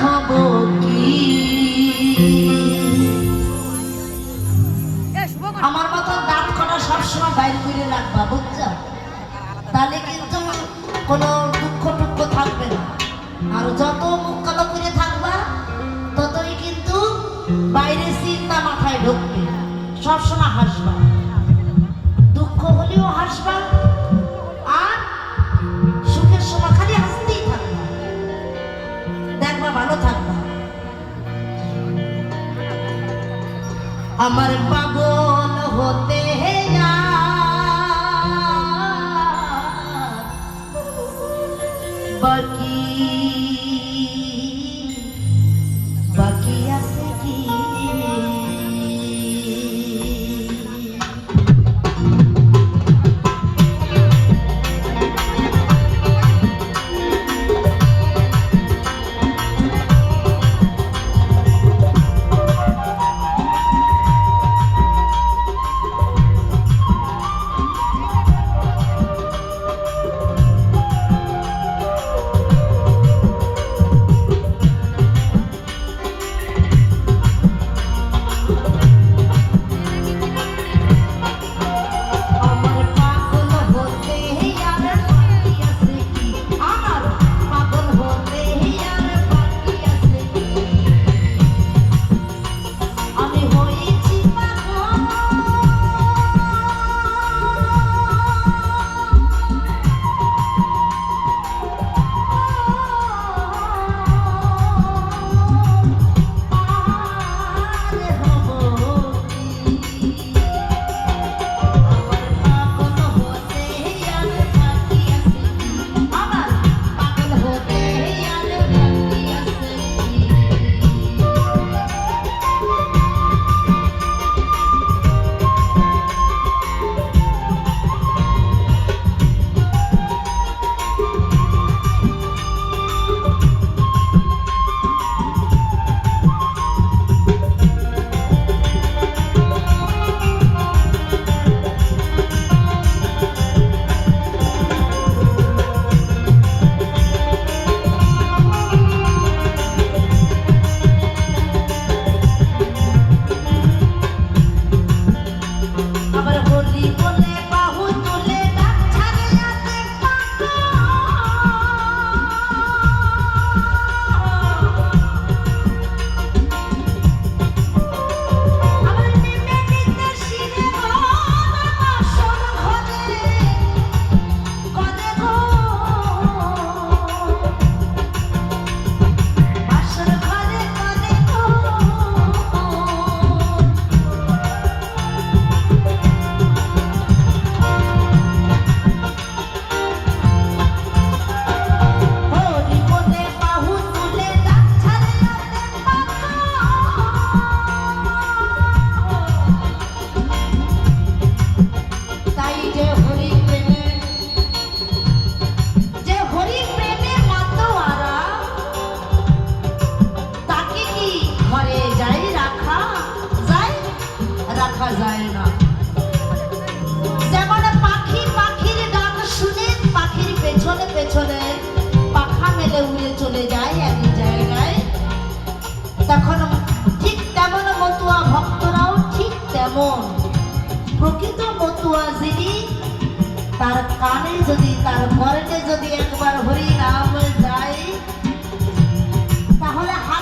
হব কি আমার মতো দাঁত কটা সবসময় বাইরে করে রাখবা বুঝছো তাহলে কিন্তু কোনো দুঃখ টুক্ষ থাকবে না আর যত মুখ কালো করে থাকবা ততই কিন্তু বাইরে চিন্তা মাথায় ঢুকবে সবসময় হাসবা দুঃখ হলেও হাসবা আর সুখের সময় খালি হাসতেই থাকবা দেখবা ভালো থাকবা আমার পাগল হতে বাকি বাকি আছে কি যায় না যেমন পাখি পাখির ডাক শুনে পাখির পেছনে পেছনে পাখা মেলে উড়ে চলে যায় এক জায়গায় তখন ঠিক তেমন মতুয়া ভক্তরাও ঠিক তেমন প্রকৃত মতুয়া যিনি তার কানে যদি তার ঘরেতে যদি একবার হরি নাম